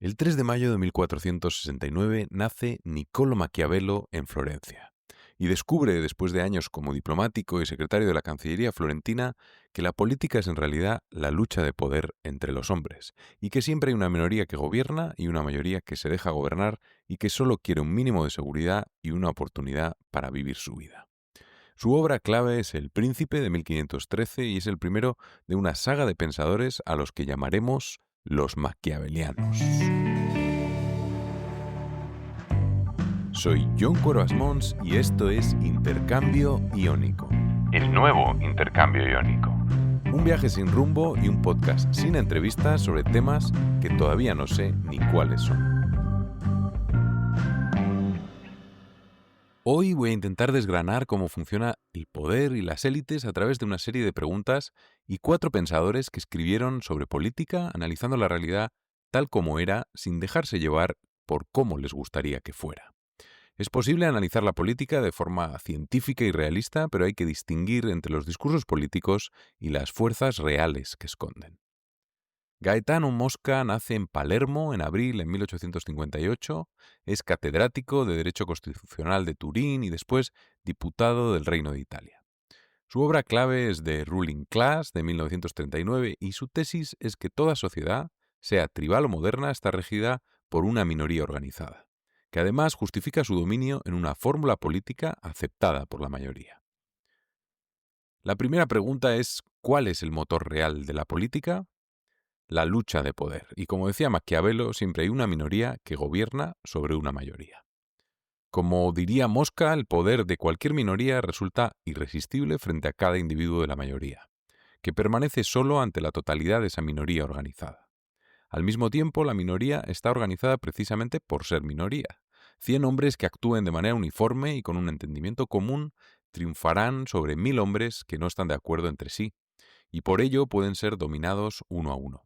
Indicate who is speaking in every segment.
Speaker 1: El 3 de mayo de 1469 nace Niccolò Maquiavelo en Florencia y descubre, después de años como diplomático y secretario de la Cancillería florentina, que la política es en realidad la lucha de poder entre los hombres y que siempre hay una minoría que gobierna y una mayoría que se deja gobernar y que solo quiere un mínimo de seguridad y una oportunidad para vivir su vida. Su obra clave es El Príncipe de 1513 y es el primero de una saga de pensadores a los que llamaremos los maquiavelianos. Soy Jon Cuervas Mons y esto es Intercambio Iónico.
Speaker 2: El nuevo intercambio iónico.
Speaker 1: Un viaje sin rumbo y un podcast sin entrevistas sobre temas que todavía no sé ni cuáles son. Hoy voy a intentar desgranar cómo funciona el poder y las élites a través de una serie de preguntas y 4 pensadores que escribieron sobre política analizando la realidad tal como era sin dejarse llevar por cómo les gustaría que fuera. Es posible analizar la política de forma científica y realista, pero hay que distinguir entre los discursos políticos y las fuerzas reales que esconden. Gaetano Mosca nace en Palermo en abril de 1858, es catedrático de Derecho Constitucional de Turín y después diputado del Reino de Italia. Su obra clave es The Ruling Class de 1939 y su tesis es que toda sociedad, sea tribal o moderna, está regida por una minoría organizada, que además justifica su dominio en una fórmula política aceptada por la mayoría. La primera pregunta es, ¿cuál es el motor real de la política? La lucha de poder. Y como decía Maquiavelo, siempre hay una minoría que gobierna sobre una mayoría. Como diría Mosca, el poder de cualquier minoría resulta irresistible frente a cada individuo de la mayoría, que permanece solo ante la totalidad de esa minoría organizada. Al mismo tiempo, la minoría está organizada precisamente por ser minoría. 100 hombres que actúen de manera uniforme y con un entendimiento común triunfarán sobre 1000 hombres que no están de acuerdo entre sí, y por ello pueden ser dominados uno a uno.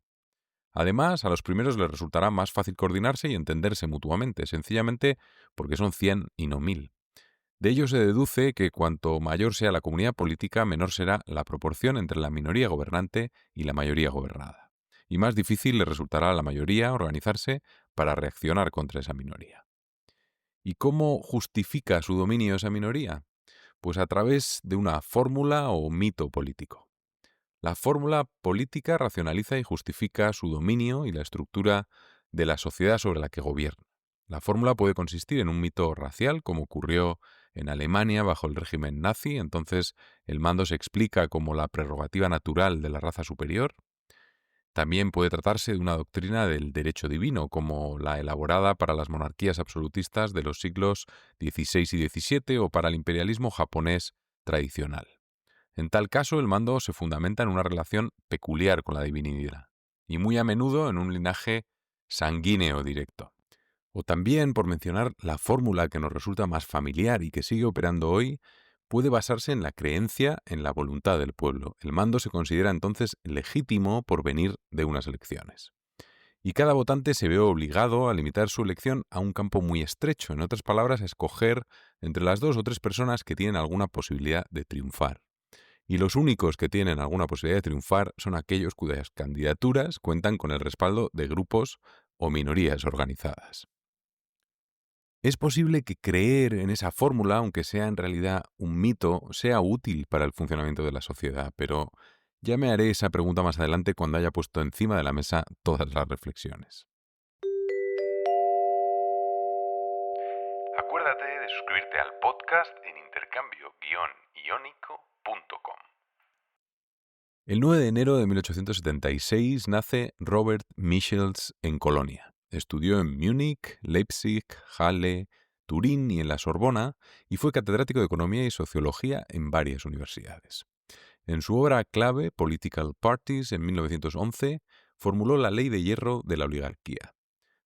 Speaker 1: Además, a los primeros les resultará más fácil coordinarse y entenderse mutuamente, sencillamente porque son 100 y no 1000. De ello se deduce que cuanto mayor sea la comunidad política, menor será la proporción entre la minoría gobernante y la mayoría gobernada. Y más difícil le resultará a la mayoría organizarse para reaccionar contra esa minoría. ¿Y cómo justifica su dominio esa minoría? Pues a través de una fórmula o mito político. La fórmula política racionaliza y justifica su dominio y la estructura de la sociedad sobre la que gobierna. La fórmula puede consistir en un mito racial, como ocurrió en Alemania bajo el régimen nazi. Entonces, el mando se explica como la prerrogativa natural de la raza superior. También puede tratarse de una doctrina del derecho divino, como la elaborada para las monarquías absolutistas de los siglos XVI y XVII o para el imperialismo japonés tradicional. En tal caso, el mando se fundamenta en una relación peculiar con la divinidad, y muy a menudo en un linaje sanguíneo directo. O también, por mencionar la fórmula que nos resulta más familiar y que sigue operando hoy, puede basarse en la creencia en la voluntad del pueblo. El mando se considera entonces legítimo por venir de unas elecciones. Y cada votante se ve obligado a limitar su elección a un campo muy estrecho, en otras palabras, a escoger entre las 2 o 3 personas que tienen alguna posibilidad de triunfar. Y los únicos que tienen alguna posibilidad de triunfar son aquellos cuyas candidaturas cuentan con el respaldo de grupos o minorías organizadas. Es posible que creer en esa fórmula, aunque sea en realidad un mito, sea útil para el funcionamiento de la sociedad, pero ya me haré esa pregunta más adelante cuando haya puesto encima de la mesa todas las reflexiones.
Speaker 2: Acuérdate de suscribirte al podcast en intercambio-iónico.com.
Speaker 1: El 9 de enero de 1876 nace Robert Michels en Colonia. Estudió en Múnich, Leipzig, Halle, Turín y en la Sorbona y fue catedrático de Economía y Sociología en varias universidades. En su obra clave, Political Parties, en 1911, formuló la ley de hierro de la oligarquía.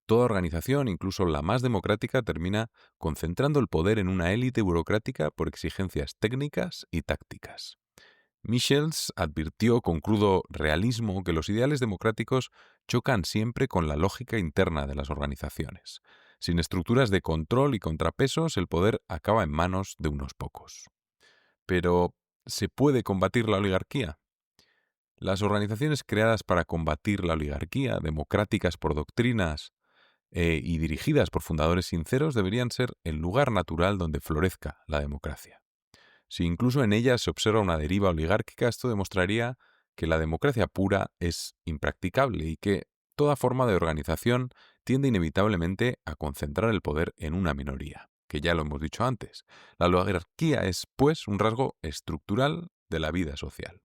Speaker 1: Toda organización, incluso la más democrática, termina concentrando el poder en una élite burocrática por exigencias técnicas y tácticas. Michels advirtió con crudo realismo que los ideales democráticos chocan siempre con la lógica interna de las organizaciones. Sin estructuras de control y contrapesos, el poder acaba en manos de unos pocos. Pero, ¿se puede combatir la oligarquía? Las organizaciones creadas para combatir la oligarquía, democráticas por doctrinas, y dirigidas por fundadores sinceros, deberían ser el lugar natural donde florezca la democracia. Si incluso en ellas se observa una deriva oligárquica, esto demostraría que la democracia pura es impracticable y que toda forma de organización tiende inevitablemente a concentrar el poder en una minoría, que ya lo hemos dicho antes. La oligarquía es, pues, un rasgo estructural de la vida social.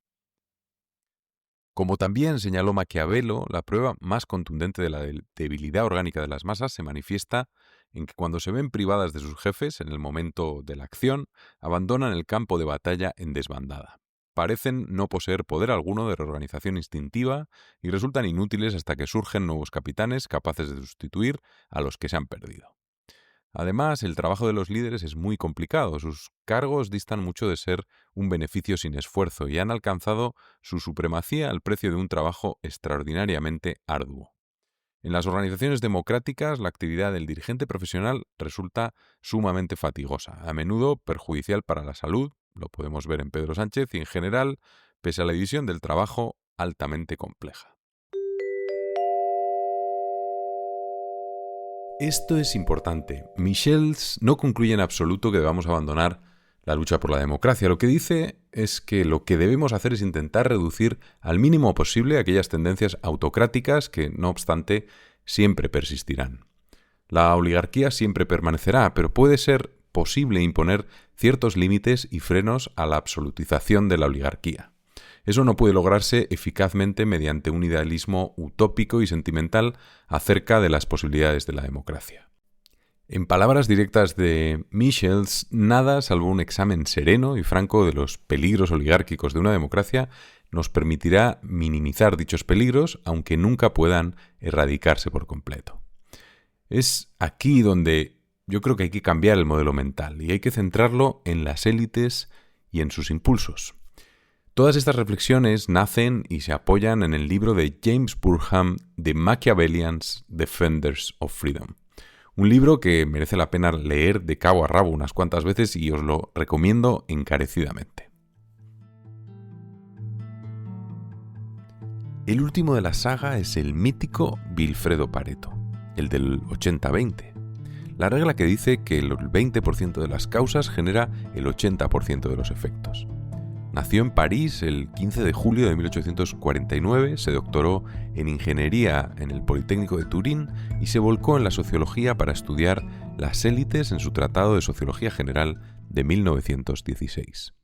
Speaker 1: Como también señaló Maquiavelo, la prueba más contundente de la debilidad orgánica de las masas se manifiesta en que cuando se ven privadas de sus jefes en el momento de la acción, abandonan el campo de batalla en desbandada. Parecen no poseer poder alguno de reorganización instintiva y resultan inútiles hasta que surgen nuevos capitanes capaces de sustituir a los que se han perdido. Además, el trabajo de los líderes es muy complicado. Sus cargos distan mucho de ser un beneficio sin esfuerzo y han alcanzado su supremacía al precio de un trabajo extraordinariamente arduo. En las organizaciones democráticas, la actividad del dirigente profesional resulta sumamente fatigosa, a menudo perjudicial para la salud, lo podemos ver en Pedro Sánchez, y en general, pese a la división del trabajo, altamente compleja. Esto es importante. Michels no concluye en absoluto que debamos abandonar la lucha por la democracia. Lo que dice es que lo que debemos hacer es intentar reducir al mínimo posible aquellas tendencias autocráticas que, no obstante, siempre persistirán. La oligarquía siempre permanecerá, pero puede ser posible imponer ciertos límites y frenos a la absolutización de la oligarquía. Eso no puede lograrse eficazmente mediante un idealismo utópico y sentimental acerca de las posibilidades de la democracia. En palabras directas de Michels, nada salvo un examen sereno y franco de los peligros oligárquicos de una democracia nos permitirá minimizar dichos peligros, aunque nunca puedan erradicarse por completo. Es aquí donde yo creo que hay que cambiar el modelo mental y hay que centrarlo en las élites y en sus impulsos. Todas estas reflexiones nacen y se apoyan en el libro de James Burham, The Machiavellians Defenders of Freedom. Un libro que merece la pena leer de cabo a rabo unas cuantas veces y os lo recomiendo encarecidamente. El último de la saga es el mítico Vilfredo Pareto, el del 80-20. La regla que dice que el 20% de las causas genera el 80% de los efectos. Nació en París el 15 de julio de 1849, se doctoró en Ingeniería en el Politécnico de Turín y se volcó en la sociología para estudiar las élites en su Tratado de Sociología General de 1916.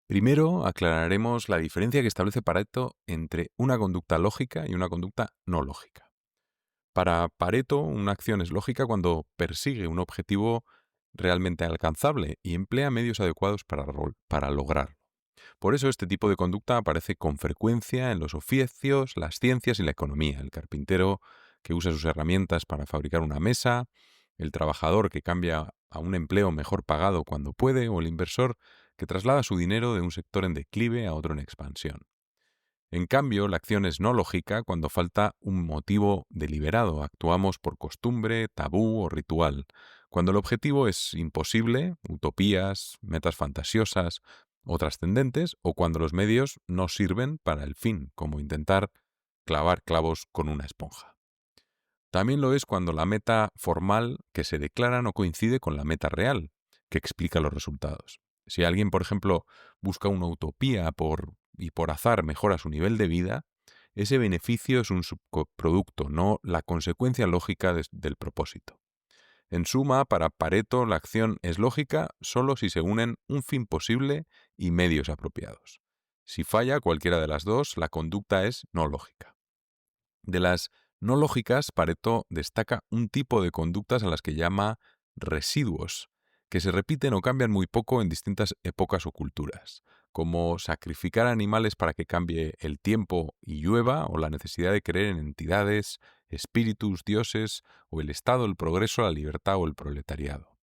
Speaker 1: Primero aclararemos la diferencia que establece Pareto entre una conducta lógica y una conducta no lógica. Para Pareto, una acción es lógica cuando persigue un objetivo realmente alcanzable y emplea medios adecuados para lograrlo. Por eso este tipo de conducta aparece con frecuencia en los oficios, las ciencias y la economía. El carpintero que usa sus herramientas para fabricar una mesa, el trabajador que cambia a un empleo mejor pagado cuando puede, o el inversor que traslada su dinero de un sector en declive a otro en expansión. En cambio, la acción es no lógica cuando falta un motivo deliberado. Actuamos por costumbre, tabú o ritual. Cuando el objetivo es imposible, utopías, metas fantasiosas o trascendentes, o cuando los medios no sirven para el fin, como intentar clavar clavos con una esponja. También lo es cuando la meta formal que se declara no coincide con la meta real, que explica los resultados. Si alguien, por ejemplo, busca una utopía y por azar mejora su nivel de vida, ese beneficio es un subproducto, no la consecuencia lógica del propósito. En suma, para Pareto, la acción es lógica solo si se unen un fin posible y medios apropiados. Si falla cualquiera de las dos, la conducta es no lógica. De las no lógicas, Pareto destaca un tipo de conductas a las que llama residuos, que se repiten o cambian muy poco en distintas épocas o culturas, como sacrificar animales para que cambie el tiempo y llueva, o la necesidad de creer en entidades, espíritus, dioses, o el Estado, el progreso, la libertad o el proletariado.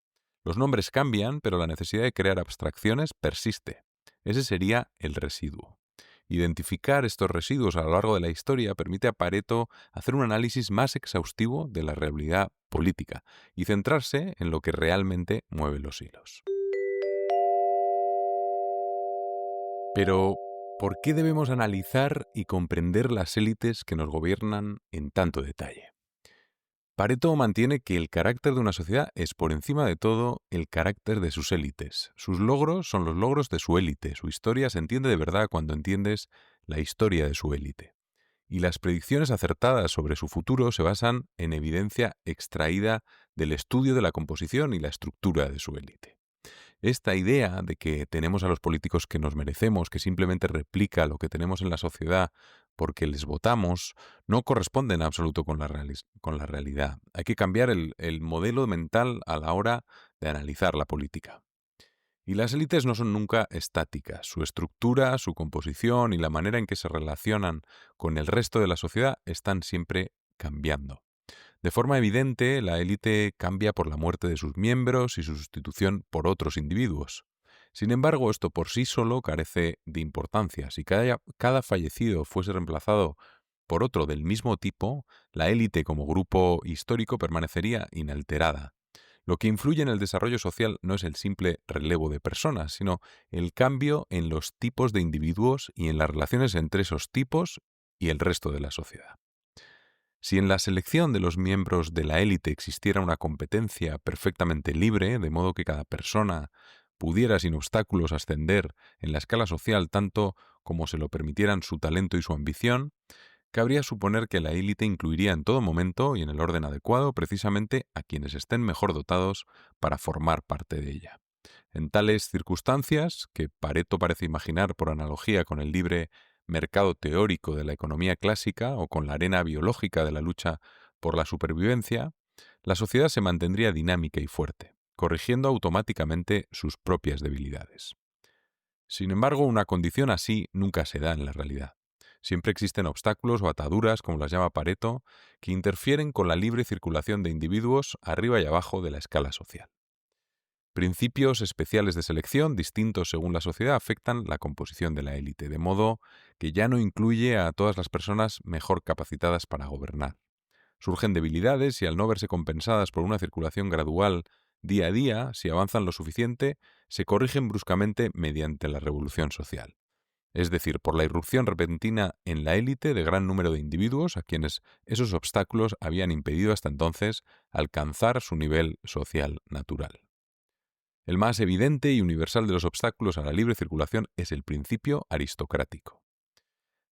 Speaker 1: Los nombres cambian, pero la necesidad de crear abstracciones persiste. Ese sería el residuo. Identificar estos residuos a lo largo de la historia permite a Pareto hacer un análisis más exhaustivo de la realidad política y centrarse en lo que realmente mueve los hilos. Pero, ¿por qué debemos analizar y comprender las élites que nos gobiernan en tanto detalle? Pareto mantiene que el carácter de una sociedad es por encima de todo el carácter de sus élites. Sus logros son los logros de su élite. Su historia se entiende de verdad cuando entiendes la historia de su élite. Y las predicciones acertadas sobre su futuro se basan en evidencia extraída del estudio de la composición y la estructura de su élite. Esta idea de que tenemos a los políticos que nos merecemos, que simplemente replica lo que tenemos en la sociedad porque les votamos, no corresponde en absoluto con la realidad. Hay que cambiar el modelo mental a la hora de analizar la política. Y las élites no son nunca estáticas. Su estructura, su composición y la manera en que se relacionan con el resto de la sociedad están siempre cambiando. De forma evidente, la élite cambia por la muerte de sus miembros y su sustitución por otros individuos. Sin embargo, esto por sí solo carece de importancia. Si cada fallecido fuese reemplazado por otro del mismo tipo, la élite como grupo histórico permanecería inalterada. Lo que influye en el desarrollo social no es el simple relevo de personas, sino el cambio en los tipos de individuos y en las relaciones entre esos tipos y el resto de la sociedad. Si en la selección de los miembros de la élite existiera una competencia perfectamente libre, de modo que cada persona pudiera sin obstáculos ascender en la escala social tanto como se lo permitieran su talento y su ambición, cabría suponer que la élite incluiría en todo momento y en el orden adecuado precisamente a quienes estén mejor dotados para formar parte de ella. En tales circunstancias, que Pareto parece imaginar por analogía con el libre mercado teórico de la economía clásica o con la arena biológica de la lucha por la supervivencia, la sociedad se mantendría dinámica y fuerte, corrigiendo automáticamente sus propias debilidades. Sin embargo, una condición así nunca se da en la realidad. Siempre existen obstáculos o ataduras, como las llama Pareto, que interfieren con la libre circulación de individuos arriba y abajo de la escala social. Principios especiales de selección, distintos según la sociedad, afectan la composición de la élite, de modo que ya no incluye a todas las personas mejor capacitadas para gobernar. Surgen debilidades y al no verse compensadas por una circulación gradual día a día, si avanzan lo suficiente, se corrigen bruscamente mediante la revolución social. Es decir, por la irrupción repentina en la élite de gran número de individuos a quienes esos obstáculos habían impedido hasta entonces alcanzar su nivel social natural. El más evidente y universal de los obstáculos a la libre circulación es el principio aristocrático.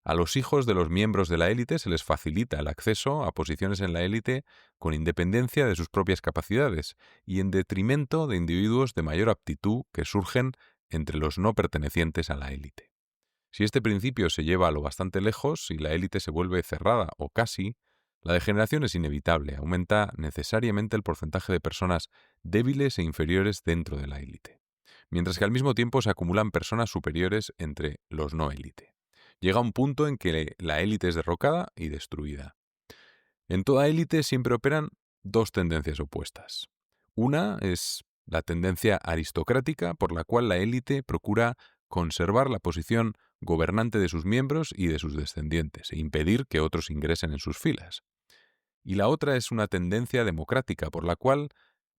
Speaker 1: A los hijos de los miembros de la élite se les facilita el acceso a posiciones en la élite con independencia de sus propias capacidades y en detrimento de individuos de mayor aptitud que surgen entre los no pertenecientes a la élite. Si este principio se lleva a lo bastante lejos y la élite se vuelve cerrada o casi, la degeneración es inevitable, aumenta necesariamente el porcentaje de personas débiles e inferiores dentro de la élite, mientras que al mismo tiempo se acumulan personas superiores entre los no élite. Llega un punto en que la élite es derrocada y destruida. En toda élite siempre operan dos tendencias opuestas. Una es la tendencia aristocrática, por la cual la élite procura conservar la posición gobernante de sus miembros y de sus descendientes, e impedir que otros ingresen en sus filas. Y la otra es una tendencia democrática, por la cual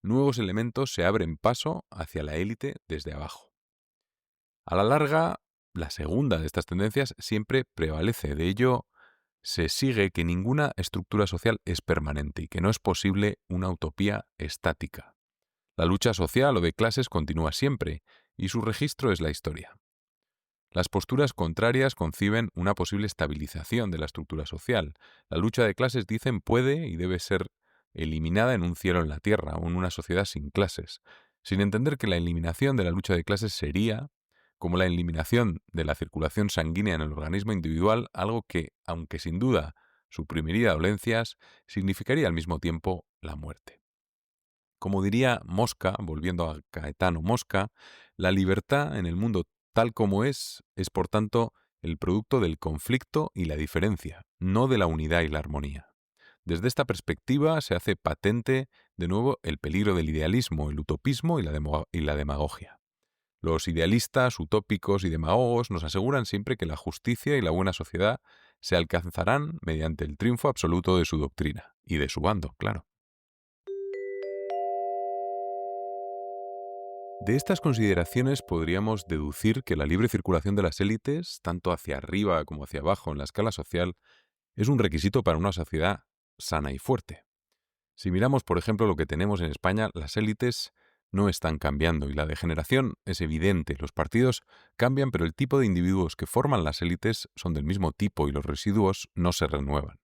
Speaker 1: nuevos elementos se abren paso hacia la élite desde abajo. A la larga, la segunda de estas tendencias siempre prevalece. De ello, se sigue que ninguna estructura social es permanente y que no es posible una utopía estática. La lucha social o de clases continúa siempre, y su registro es la historia. Las posturas contrarias conciben una posible estabilización de la estructura social. La lucha de clases, dicen, puede y debe ser eliminada en un cielo en la tierra o en una sociedad sin clases, sin entender que la eliminación de la lucha de clases sería, como la eliminación de la circulación sanguínea en el organismo individual, algo que, aunque sin duda suprimiría dolencias, significaría al mismo tiempo la muerte. Como diría Mosca, volviendo a Caetano Mosca, la libertad en el mundo tal como es por tanto el producto del conflicto y la diferencia, no de la unidad y la armonía. Desde esta perspectiva se hace patente de nuevo el peligro del idealismo, el utopismo y la demagogia. Los idealistas, utópicos y demagogos nos aseguran siempre que la justicia y la buena sociedad se alcanzarán mediante el triunfo absoluto de su doctrina, y de su bando, claro. De estas consideraciones podríamos deducir que la libre circulación de las élites, tanto hacia arriba como hacia abajo en la escala social, es un requisito para una sociedad sana y fuerte. Si miramos, por ejemplo, lo que tenemos en España, las élites no están cambiando y la degeneración es evidente. Los partidos cambian, pero el tipo de individuos que forman las élites son del mismo tipo y los residuos no se renuevan.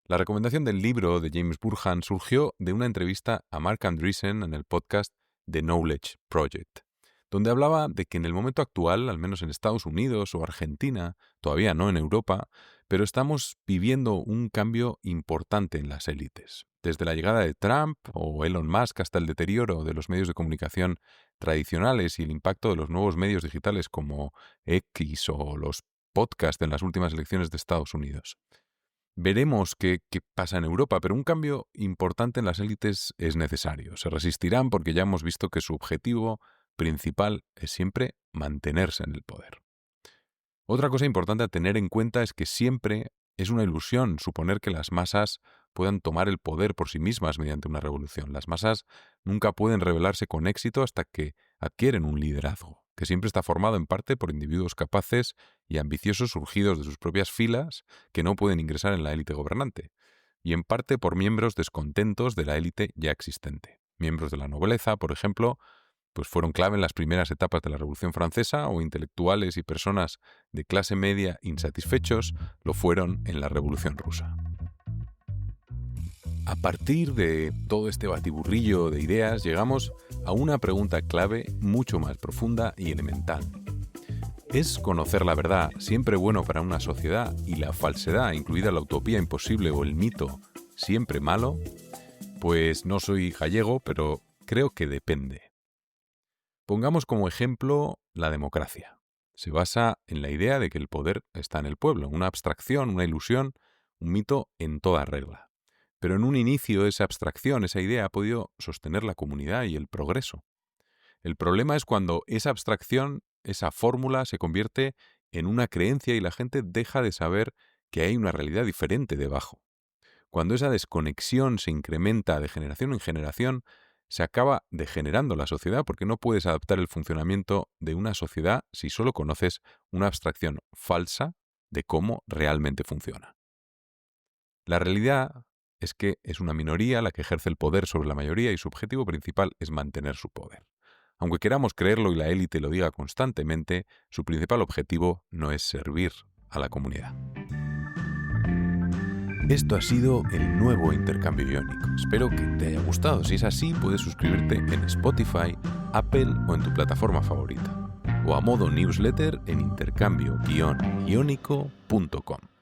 Speaker 1: La recomendación del libro de James Burhan surgió de una entrevista a Mark Andreessen en el podcast The Knowledge Project, donde hablaba de que en el momento actual, al menos en Estados Unidos o Argentina, todavía no en Europa, pero estamos viviendo un cambio importante en las élites. Desde la llegada de Trump o Elon Musk hasta el deterioro de los medios de comunicación tradicionales y el impacto de los nuevos medios digitales como X o los podcasts en las últimas elecciones de Estados Unidos. Veremos qué pasa en Europa, pero un cambio importante en las élites es necesario. Se resistirán porque ya hemos visto que su objetivo principal es siempre mantenerse en el poder. Otra cosa importante a tener en cuenta es que siempre es una ilusión suponer que las masas puedan tomar el poder por sí mismas mediante una revolución. Las masas nunca pueden rebelarse con éxito hasta que adquieren un liderazgo, que siempre está formado en parte por individuos capaces y ambiciosos surgidos de sus propias filas que no pueden ingresar en la élite gobernante, y en parte por miembros descontentos de la élite ya existente. Miembros de la nobleza, por ejemplo, pues fueron clave en las primeras etapas de la Revolución Francesa, o intelectuales y personas de clase media insatisfechos lo fueron en la Revolución Rusa. A partir de todo este batiburrillo de ideas, llegamos a una pregunta clave mucho más profunda y elemental. ¿Es conocer la verdad siempre bueno para una sociedad y la falsedad, incluida la utopía imposible o el mito, siempre malo? Pues no soy gallego, pero creo que depende. Pongamos como ejemplo la democracia. Se basa en la idea de que el poder está en el pueblo, una abstracción, una ilusión, un mito en toda regla. Pero en un inicio esa abstracción, esa idea ha podido sostener la comunidad y el progreso. El problema es cuando esa abstracción, esa fórmula se convierte en una creencia y la gente deja de saber que hay una realidad diferente debajo. Cuando esa desconexión se incrementa de generación en generación, se acaba degenerando la sociedad porque no puedes adaptar el funcionamiento de una sociedad si solo conoces una abstracción falsa de cómo realmente funciona. La realidad es que es una minoría la que ejerce el poder sobre la mayoría y su objetivo principal es mantener su poder. Aunque queramos creerlo y la élite lo diga constantemente, su principal objetivo no es servir a la comunidad. Esto ha sido el nuevo Intercambio Iónico. Espero que te haya gustado. Si es así, puedes suscribirte en Spotify, Apple o en tu plataforma favorita. O a modo newsletter en intercambio-iónico.com.